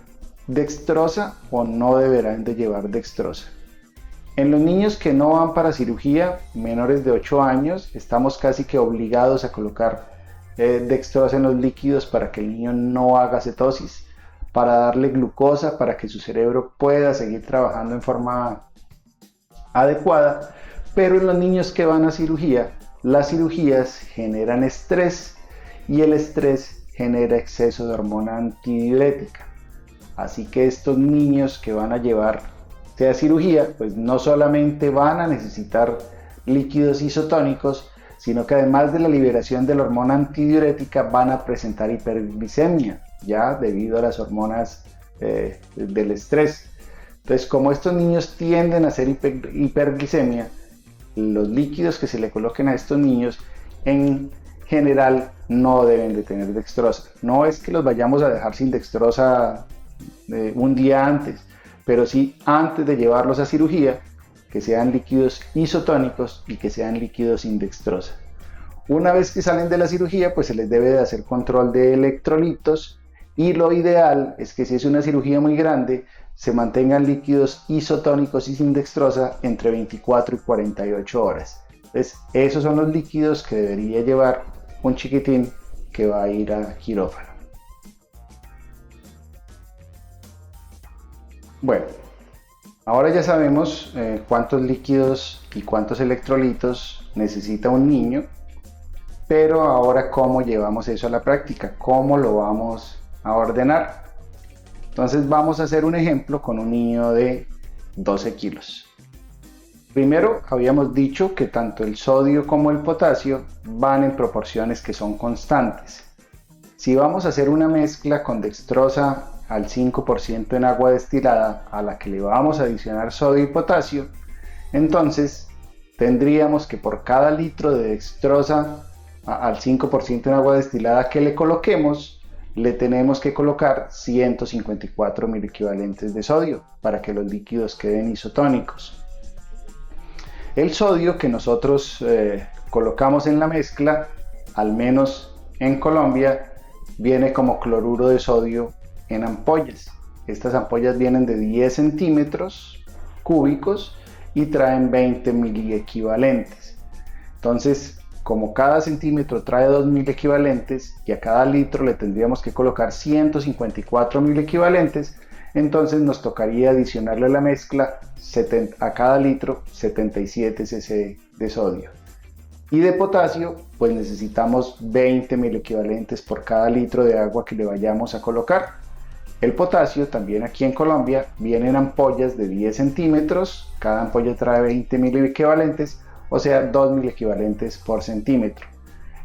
dextrosa o no deberán de llevar dextrosa. En los niños que no van para cirugía, menores de 8 años, estamos casi que obligados a colocar dextrosa en los líquidos para que el niño no haga cetosis, para darle glucosa, para que su cerebro pueda seguir trabajando en forma adecuada. Pero en los niños que van a cirugía, las cirugías generan estrés y el estrés genera exceso de hormona antidiurética. Así que estos niños que van a llevar a cirugía, pues no solamente van a necesitar líquidos isotónicos, sino que además de la liberación de la hormona antidiurética van a presentar hiperglicemia, ya debido a las hormonas del estrés. Entonces, como estos niños tienden a hacer hiperglicemia, los líquidos que se le coloquen a estos niños en general no deben de tener dextrosa. No es que los vayamos a dejar sin dextrosa un día antes, pero sí antes de llevarlos a cirugía, que sean líquidos isotónicos y que sean líquidos sin dextrosa. Una vez que salen de la cirugía, pues se les debe de hacer control de electrolitos, y lo ideal es que si es una cirugía muy grande, se mantengan líquidos isotónicos y sin dextrosa entre 24 y 48 horas. Entonces, esos son los líquidos que debería llevar un chiquitín que va a ir a quirófano. Bueno, ahora ya sabemos cuántos líquidos y cuántos electrolitos necesita un niño, pero ahora ¿cómo llevamos eso a la práctica? ¿Cómo lo vamos a ordenar? Entonces vamos a hacer un ejemplo con un niño de 12 kilos. Primero habíamos dicho que tanto el sodio como el potasio van en proporciones que son constantes. Si vamos a hacer una mezcla con dextrosa al 5% en agua destilada a la que le vamos a adicionar sodio y potasio, entonces tendríamos que por cada litro de dextrosa al 5% en agua destilada que le coloquemos, le tenemos que colocar 154 miliequivalentes de sodio para que los líquidos queden isotónicos. El sodio que nosotros colocamos en la mezcla, al menos en Colombia, viene como cloruro de sodio en ampollas. Estas ampollas vienen de 10 centímetros cúbicos y traen 20 miliequivalentes. Entonces, como cada centímetro trae 2000 equivalentes y a cada litro le tendríamos que colocar 154.000 equivalentes, entonces nos tocaría adicionarle a la mezcla a cada litro 77 cc de sodio. Y de potasio, pues necesitamos 20.000 equivalentes por cada litro de agua que le vayamos a colocar. El potasio, también aquí en Colombia, viene en ampollas de 10 centímetros, cada ampolla trae 20.000 equivalentes, o sea 2.000 equivalentes por centímetro.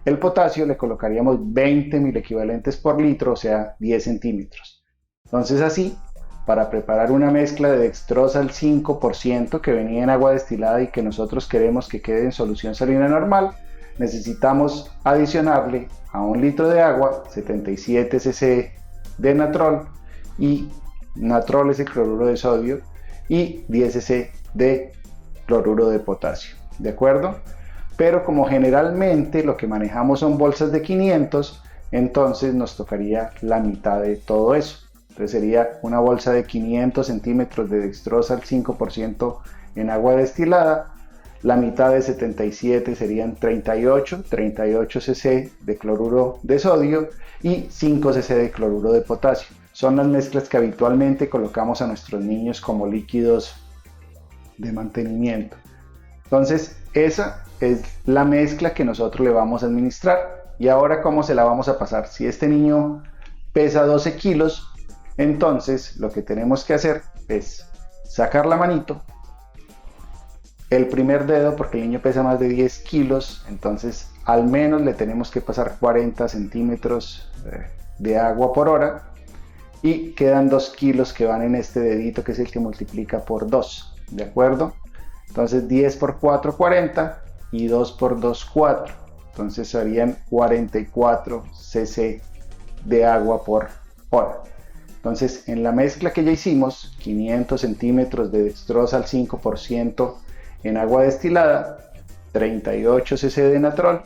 El potasio le colocaríamos 20.000 equivalentes por litro, o sea 10 centímetros. Entonces así, para preparar una mezcla de dextrosa al 5% que venía en agua destilada y que nosotros queremos que quede en solución salina normal, necesitamos adicionarle a un litro de agua 77 cc de natrol, y natrol es el cloruro de sodio, y 10 cc de cloruro de potasio, ¿de acuerdo? Pero como generalmente lo que manejamos son bolsas de 500, entonces nos tocaría la mitad de todo eso. Entonces sería una bolsa de 500 centímetros de dextrosa al 5% en agua destilada. La mitad de 77 serían 38 cc de cloruro de sodio y 5 cc de cloruro de potasio. Son las mezclas que habitualmente colocamos a nuestros niños como líquidos de mantenimiento. Entonces esa es la mezcla que nosotros le vamos a administrar. Y ahora, ¿cómo se la vamos a pasar? Si este niño pesa 12 kilos, entonces lo que tenemos que hacer es sacar la manito, el primer dedo, porque el niño pesa más de 10 kilos, entonces al menos le tenemos que pasar 40 centímetros de agua por hora, y quedan 2 kilos que van en este dedito, que es el que multiplica por 2, ¿de acuerdo? Entonces 10 por 4, 40, y 2 por 2, 4, entonces serían 44 cc de agua por hora. Entonces, en la mezcla que ya hicimos, 500 centímetros de dextrosa al 5% en agua destilada, 38 cc de natrol,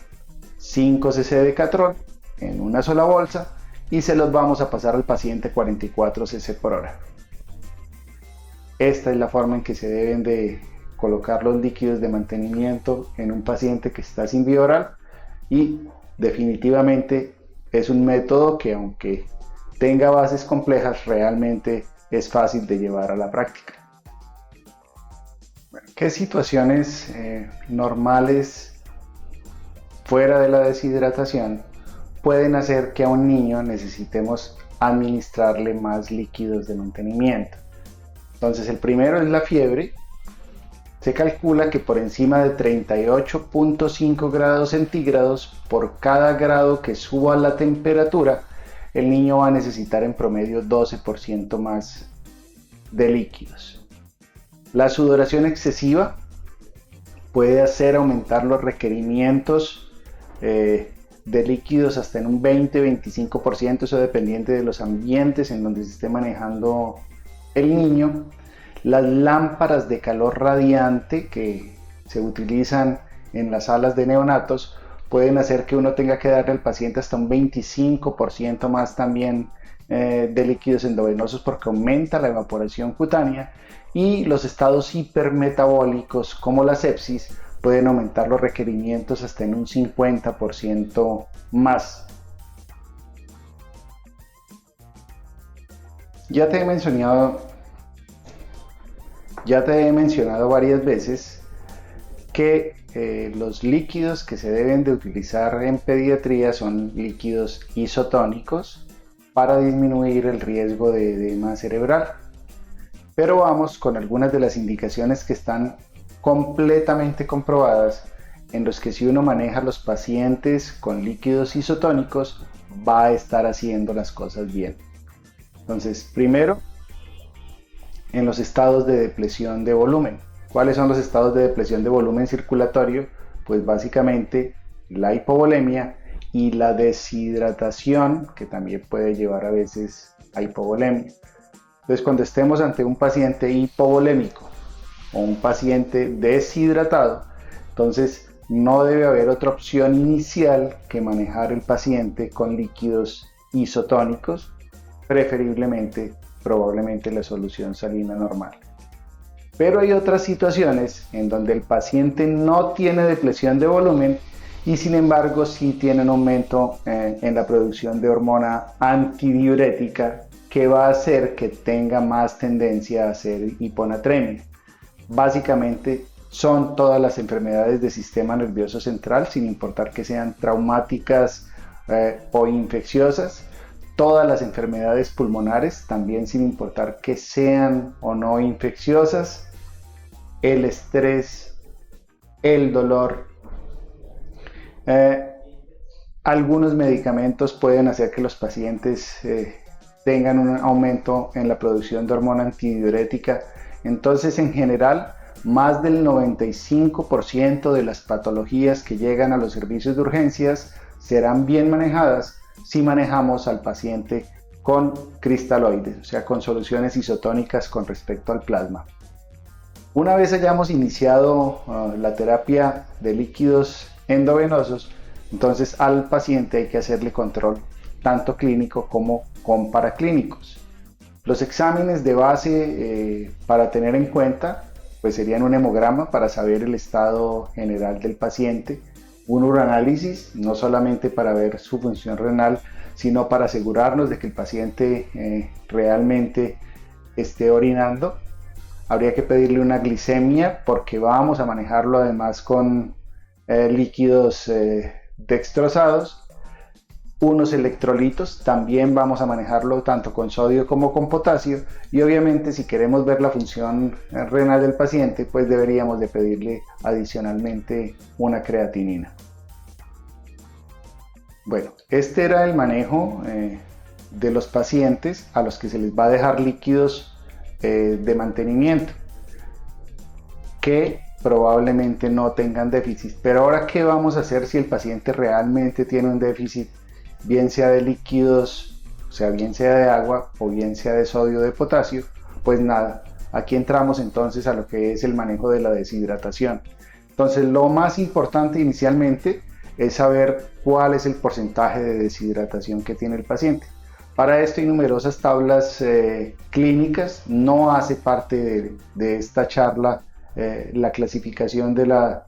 5 cc de catrol en una sola bolsa, y se los vamos a pasar al paciente 44 cc por hora. Esta es la forma en que se deben de colocar los líquidos de mantenimiento en un paciente que está sin vía oral, y definitivamente es un método que, aunque tenga bases complejas, realmente es fácil de llevar a la práctica. Bueno, ¿qué situaciones normales fuera de la deshidratación pueden hacer que a un niño necesitemos administrarle más líquidos de mantenimiento? Entonces, el primero es la fiebre. Se calcula que por encima de 38.5 grados centígrados, por cada grado que suba la temperatura, el niño va a necesitar en promedio 12% más de líquidos. La sudoración excesiva puede hacer aumentar los requerimientos de líquidos hasta en un 20-25%, eso dependiente de los ambientes en donde se esté manejando el niño. Las lámparas de calor radiante que se utilizan en las salas de neonatos pueden hacer que uno tenga que darle al paciente hasta un 25% más también de líquidos endovenosos, porque aumenta la evaporación cutánea, y los estados hipermetabólicos como la sepsis pueden aumentar los requerimientos hasta en un 50% más. Ya te he mencionado varias veces que los líquidos que se deben de utilizar en pediatría son líquidos isotónicos para disminuir el riesgo de edema cerebral. Pero vamos con algunas de las indicaciones que están completamente comprobadas, en los que si uno maneja a los pacientes con líquidos isotónicos va a estar haciendo las cosas bien. Entonces, primero, en los estados de depresión de volumen. ¿Cuáles son los estados de depresión de volumen circulatorio? Pues básicamente la hipovolemia y la deshidratación, que también puede llevar a veces a hipovolemia. Entonces, cuando estemos ante un paciente hipovolémico o un paciente deshidratado, entonces no debe haber otra opción inicial que manejar el paciente con líquidos isotónicos, preferiblemente, probablemente la solución salina normal. Pero hay otras situaciones en donde el paciente no tiene depresión de volumen y sin embargo sí tienen aumento en la producción de hormona antidiurética que va a hacer que tenga más tendencia a ser hiponatremia. Básicamente son todas las enfermedades del sistema nervioso central, sin importar que sean traumáticas o infecciosas, todas las enfermedades pulmonares, también sin importar que sean o no infecciosas, el estrés, el dolor. Algunos medicamentos pueden hacer que los pacientes tengan un aumento en la producción de hormona antidiurética. Entonces, en general, más del 95% de las patologías que llegan a los servicios de urgencias serán bien manejadas si manejamos al paciente con cristaloides, o sea, con soluciones isotónicas con respecto al plasma. Una vez hayamos iniciado la terapia de líquidos endovenosos, entonces al paciente hay que hacerle control tanto clínico como con paraclínicos. Los exámenes de base para tener en cuenta pues serían un hemograma para saber el estado general del paciente, un uranálisis, no solamente para ver su función renal, sino para asegurarnos de que el paciente realmente esté orinando. Habría que pedirle una glicemia porque vamos a manejarlo además con líquidos dextrosados. Unos electrolitos, también vamos a manejarlo tanto con sodio como con potasio, y obviamente si queremos ver la función renal del paciente, pues deberíamos de pedirle adicionalmente una creatinina. Bueno, este era el manejo de los pacientes a los que se les va a dejar líquidos de mantenimiento que probablemente no tengan déficit. Pero ahora, ¿qué vamos a hacer si el paciente realmente tiene un déficit, bien sea de líquidos, o sea, bien sea de agua o bien sea de sodio o de potasio? Pues nada, aquí entramos entonces a lo que es el manejo de la deshidratación. Entonces, lo más importante inicialmente es saber cuál es el porcentaje de deshidratación que tiene el paciente. Para esto hay numerosas tablas clínicas, no hace parte de esta charla la clasificación de la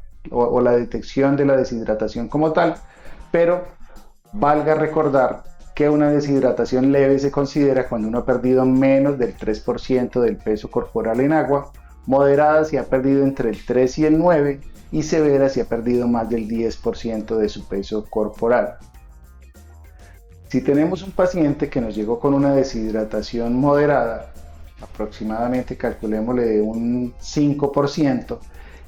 detección de la deshidratación como tal, pero valga recordar que una deshidratación leve se considera cuando uno ha perdido menos del 3% del peso corporal en agua, moderada si ha perdido entre el 3 y el 9 y severa si ha perdido más del 10% de su peso corporal. Si tenemos un paciente que nos llegó con una deshidratación moderada, aproximadamente calculémosle de un 5%,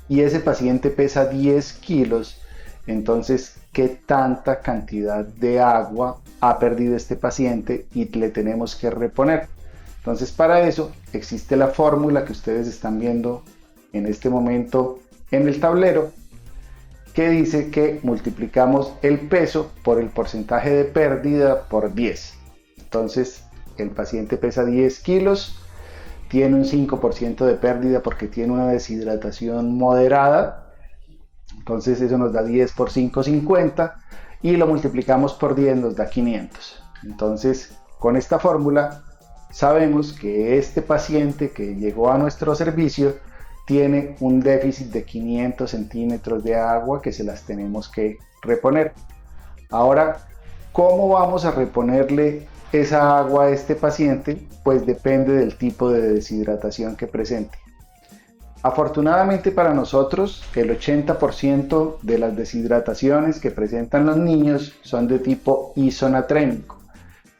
y ese paciente pesa 10 kilos, entonces ¿qué tanta cantidad de agua ha perdido este paciente y le tenemos que reponer? Entonces, para eso existe la fórmula que ustedes están viendo en este momento en el tablero, que dice que multiplicamos el peso por el porcentaje de pérdida por 10. Entonces, el paciente pesa 10 kilos, tiene un 5% de pérdida porque tiene una deshidratación moderada. Entonces eso nos da 10 por 5, 50, y lo multiplicamos por 10 nos da 500. Entonces, con esta fórmula sabemos que este paciente que llegó a nuestro servicio tiene un déficit de 500 centímetros de agua que se las tenemos que reponer. Ahora, ¿cómo vamos a reponerle esa agua a este paciente? Pues depende del tipo de deshidratación que presente. Afortunadamente para nosotros, el 80% de las deshidrataciones que presentan los niños son de tipo isonatrémico.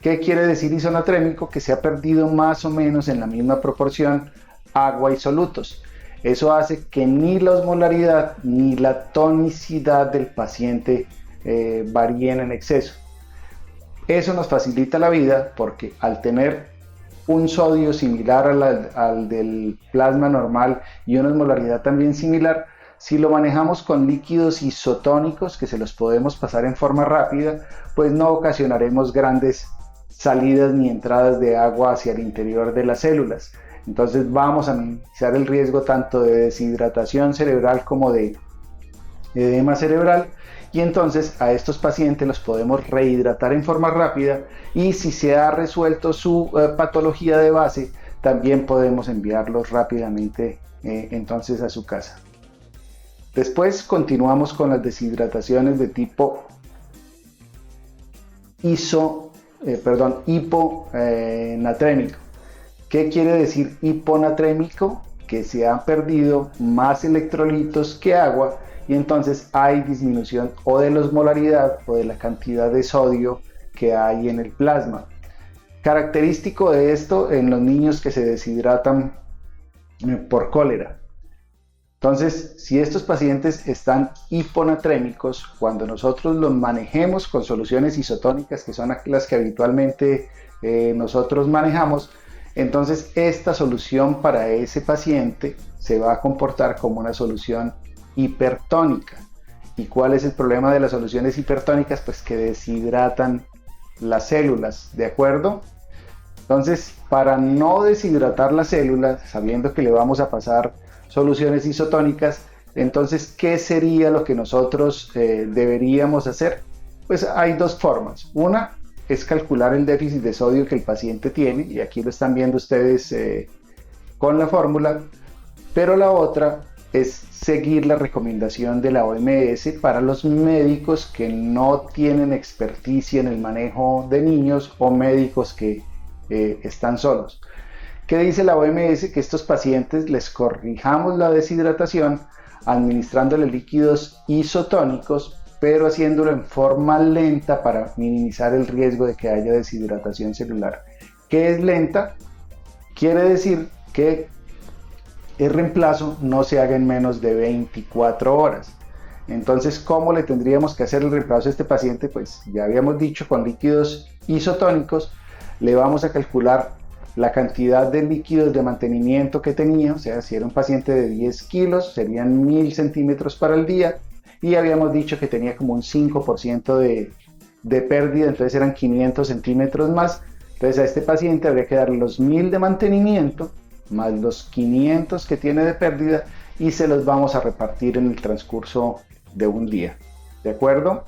¿Qué quiere decir isonatrémico? Que se ha perdido más o menos en la misma proporción agua y solutos. Eso hace que ni la osmolaridad ni la tonicidad del paciente varíen en exceso. Eso nos facilita la vida porque al tener un sodio similar al del plasma normal y una osmolaridad también similar, si lo manejamos con líquidos isotónicos que se los podemos pasar en forma rápida, pues no ocasionaremos grandes salidas ni entradas de agua hacia el interior de las células. Entonces vamos a minimizar el riesgo tanto de deshidratación cerebral como de edema cerebral, y entonces a estos pacientes los podemos rehidratar en forma rápida, y si se ha resuelto su patología de base, también podemos enviarlos rápidamente entonces a su casa. Después continuamos con las deshidrataciones de tipo hiponatrémico. ¿Qué quiere decir hiponatrémico? Que se han perdido más electrolitos que agua y entonces hay disminución o de la osmolaridad o de la cantidad de sodio que hay en el plasma. Característico de esto en los niños que se deshidratan por cólera. Entonces, si estos pacientes están hiponatrémicos, cuando nosotros los manejemos con soluciones isotónicas, que son las que habitualmente nosotros manejamos, entonces esta solución para ese paciente se va a comportar como una solución hipertónica. ¿Y cuál es el problema de las soluciones hipertónicas? Pues que deshidratan las células, ¿de acuerdo? Entonces, para no deshidratar las células, sabiendo que le vamos a pasar soluciones isotónicas, entonces, ¿qué sería lo que nosotros deberíamos hacer? Pues hay dos formas. Una es calcular el déficit de sodio que el paciente tiene, y aquí lo están viendo ustedes con la fórmula, pero la otra es seguir la recomendación de la OMS para los médicos que no tienen experticia en el manejo de niños o médicos que están solos. ¿Qué dice la OMS? Que estos pacientes les corrijamos la deshidratación administrándole líquidos isotónicos, pero haciéndolo en forma lenta para minimizar el riesgo de que haya deshidratación celular. ¿Qué es lenta? Quiere decir que el reemplazo no se haga en menos de 24 horas. Entonces, ¿cómo le tendríamos que hacer el reemplazo a este paciente? Pues ya habíamos dicho, con líquidos isotónicos le vamos a calcular la cantidad de líquidos de mantenimiento que tenía, o sea, si era un paciente de 10 kilos, serían 1000 centímetros para el día, y habíamos dicho que tenía como un 5% de pérdida, entonces eran 500 centímetros más. Entonces a este paciente habría que darle los 1000 de mantenimiento, más los 500 que tiene de pérdida, y se los vamos a repartir en el transcurso de un día, ¿de acuerdo?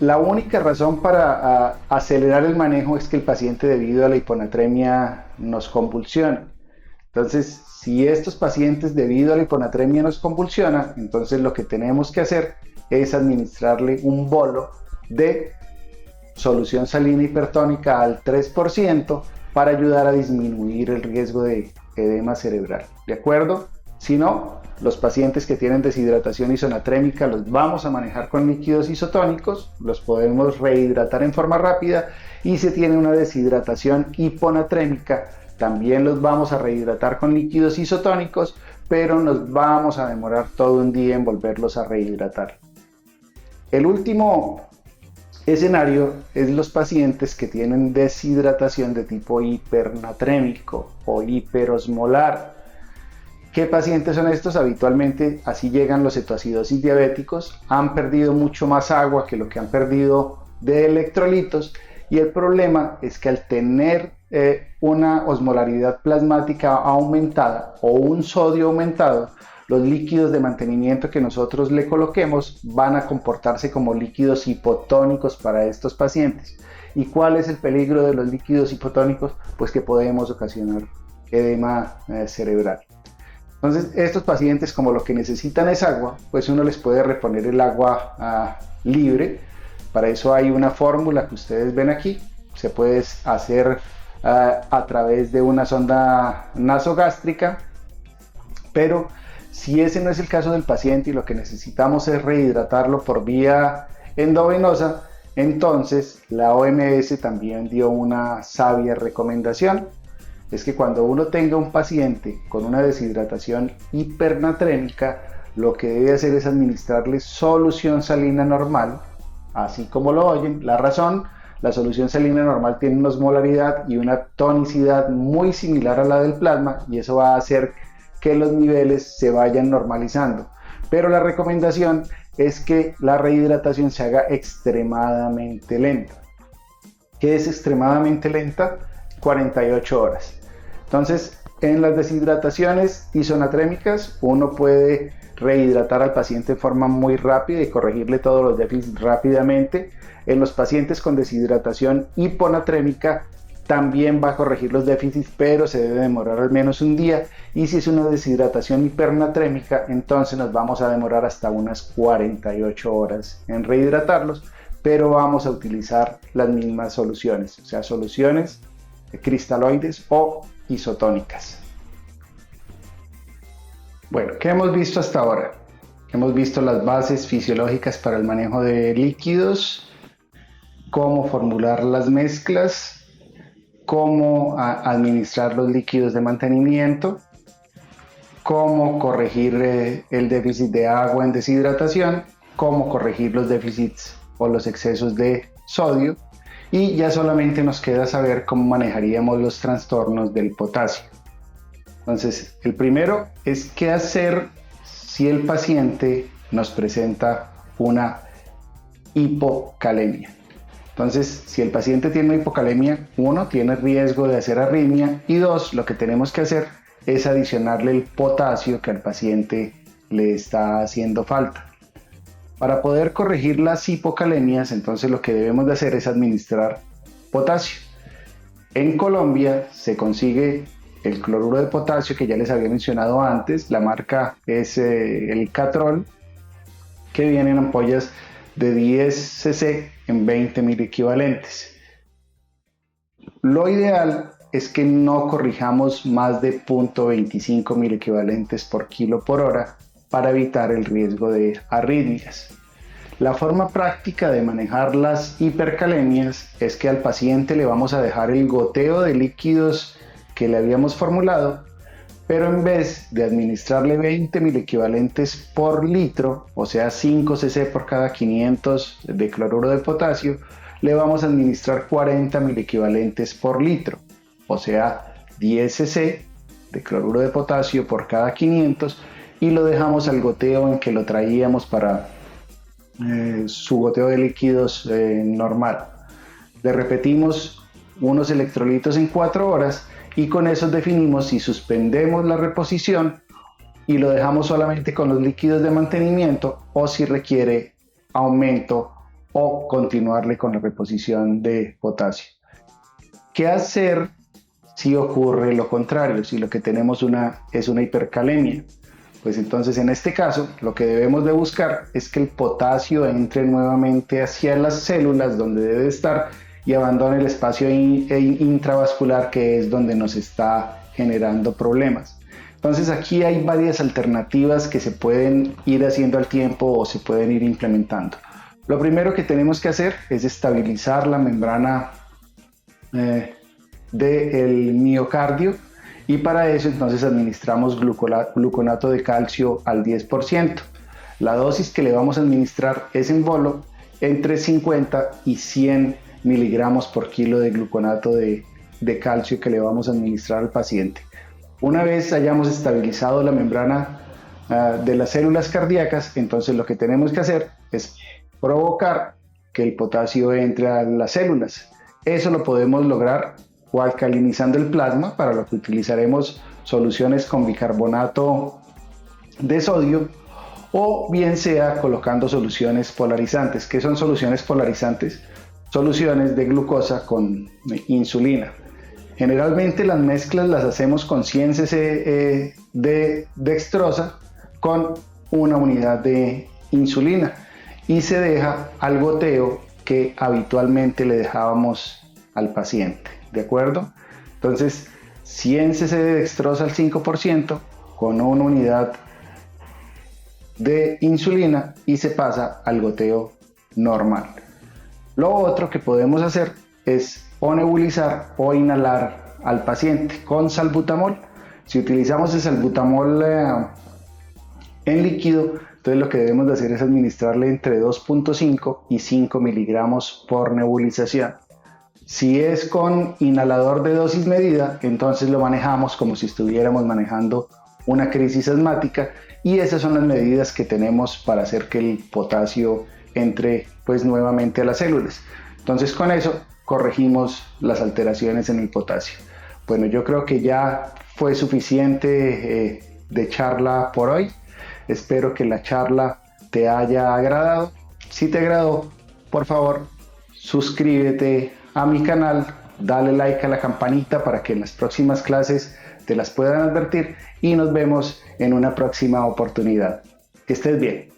La única razón para acelerar el manejo es que el paciente, debido a la hiponatremia, nos convulsiona. Entonces, si estos pacientes debido a la hiponatremia nos convulsionan, entonces lo que tenemos que hacer es administrarle un bolo de solución salina hipertónica al 3% para ayudar a disminuir el riesgo de edema cerebral, ¿de acuerdo? Si no, los pacientes que tienen deshidratación isonatrémica los vamos a manejar con líquidos isotónicos, los podemos rehidratar en forma rápida, y si tienen una deshidratación hiponatrémica, también los vamos a rehidratar con líquidos isotónicos, pero nos vamos a demorar todo un día en volverlos a rehidratar. El último escenario es los pacientes que tienen deshidratación de tipo hipernatrémico o hiperosmolar. ¿Qué pacientes son estos? Habitualmente así llegan los cetoacidosis diabéticos, han perdido mucho más agua que lo que han perdido de electrolitos, y el problema es que al tener una osmolaridad plasmática aumentada o un sodio aumentado, los líquidos de mantenimiento que nosotros le coloquemos van a comportarse como líquidos hipotónicos para estos pacientes. ¿Y cuál es el peligro de los líquidos hipotónicos? Pues que podemos ocasionar edema cerebral. Entonces, estos pacientes, como lo que necesitan es agua, pues uno les puede reponer el agua libre. Para eso hay una fórmula que ustedes ven aquí. Se puede hacer a través de una sonda nasogástrica, pero si ese no es el caso del paciente y lo que necesitamos es rehidratarlo por vía endovenosa, entonces la OMS también dio una sabia recomendación. Es que cuando uno tenga un paciente con una deshidratación hipernatrémica, lo que debe hacer es administrarle solución salina normal, así como lo oyen. La razón: la solución salina normal tiene una osmolaridad y una tonicidad muy similar a la del plasma, y eso va a hacer que los niveles se vayan normalizando. Pero la recomendación es que la rehidratación se haga extremadamente lenta. ¿Qué es extremadamente lenta? 48 horas. Entonces, en las deshidrataciones isonatrémicas, uno puede rehidratar al paciente de forma muy rápida y corregirle todos los déficits rápidamente. En los pacientes con deshidratación hiponatrémica, también va a corregir los déficits, pero se debe demorar al menos un día. Y si es una deshidratación hipernatrémica, entonces nos vamos a demorar hasta unas 48 horas en rehidratarlos, pero vamos a utilizar las mismas soluciones, o sea, soluciones cristaloides o isotónicas. Bueno, ¿qué hemos visto hasta ahora? Hemos visto las bases fisiológicas para el manejo de líquidos, cómo formular las mezclas, cómo administrar los líquidos de mantenimiento, cómo corregir el déficit de agua en deshidratación, cómo corregir los déficits o los excesos de sodio, y ya solamente nos queda saber cómo manejaríamos los trastornos del potasio. Entonces, el primero es qué hacer si el paciente nos presenta una hipocalemia. Entonces, si el paciente tiene una hipocalemia, uno, tiene riesgo de hacer arritmia, y dos, lo que tenemos que hacer es adicionarle el potasio que al paciente le está haciendo falta. Para poder corregir las hipocalemias, entonces lo que debemos de hacer es administrar potasio. En Colombia se consigue el cloruro de potasio que ya les había mencionado antes, la marca es el Catrol, que viene en ampollas de 10 cc en 20 mil equivalentes. Lo ideal es que no corrijamos más de 0.25 mil equivalentes por kilo por hora para evitar el riesgo de arritmias. La forma práctica de manejar las hipercalemias es que al paciente le vamos a dejar el goteo de líquidos que le habíamos formulado, pero en vez de administrarle 20 mil equivalentes por litro, o sea 5 cc por cada 500 de cloruro de potasio, le vamos a administrar 40 mil equivalentes por litro, o sea 10 cc de cloruro de potasio por cada 500, y lo dejamos al goteo en que lo traíamos para su goteo de líquidos normal. Le repetimos unos electrolitos en 4 horas, y con eso definimos si suspendemos la reposición y lo dejamos solamente con los líquidos de mantenimiento, o si requiere aumento o continuarle con la reposición de potasio. ¿Qué hacer si ocurre lo contrario? Si lo que tenemos es una hipercalemia. Pues entonces en este caso lo que debemos de buscar es que el potasio entre nuevamente hacia las células donde debe estar y abandone el espacio intravascular, que es donde nos está generando problemas. Entonces aquí hay varias alternativas que se pueden ir haciendo al tiempo o se pueden ir implementando. Lo primero que tenemos que hacer es estabilizar la membrana del miocardio, y para eso entonces administramos gluconato de calcio al 10%. La dosis que le vamos a administrar es en bolo entre 50 y 100 miligramos por kilo de gluconato de calcio que le vamos a administrar al paciente. Una vez hayamos estabilizado la membrana de las células cardíacas, entonces lo que tenemos que hacer es provocar que el potasio entre a las células. Eso lo podemos lograr o alcalinizando el plasma, para lo que utilizaremos soluciones con bicarbonato de sodio, o bien sea colocando soluciones polarizantes. ¿Qué son soluciones polarizantes? Soluciones de glucosa con insulina. Generalmente las mezclas las hacemos con 100 cc de dextrosa con una unidad de insulina, y se deja al goteo que habitualmente le dejábamos al paciente, ¿de acuerdo? Entonces 100 cc de dextrosa al 5% con una unidad de insulina, y se pasa al goteo normal. Lo otro que podemos hacer es o nebulizar o inhalar al paciente con salbutamol. Si utilizamos el salbutamol en líquido, entonces lo que debemos de hacer es administrarle entre 2.5 y 5 miligramos por nebulización. Si es con inhalador de dosis medida, entonces lo manejamos como si estuviéramos manejando una crisis asmática, y esas son las medidas que tenemos para hacer que el potasio entre pues nuevamente a las células. Entonces con eso corregimos las alteraciones en el potasio. Bueno, yo creo que ya fue suficiente de charla por hoy. Espero que la charla te haya agradado. Si te agradó, por favor, suscríbete a mi canal dale like a la campanita para que en las próximas clases te las puedan advertir y nos vemos en una próxima oportunidad. Que estés bien.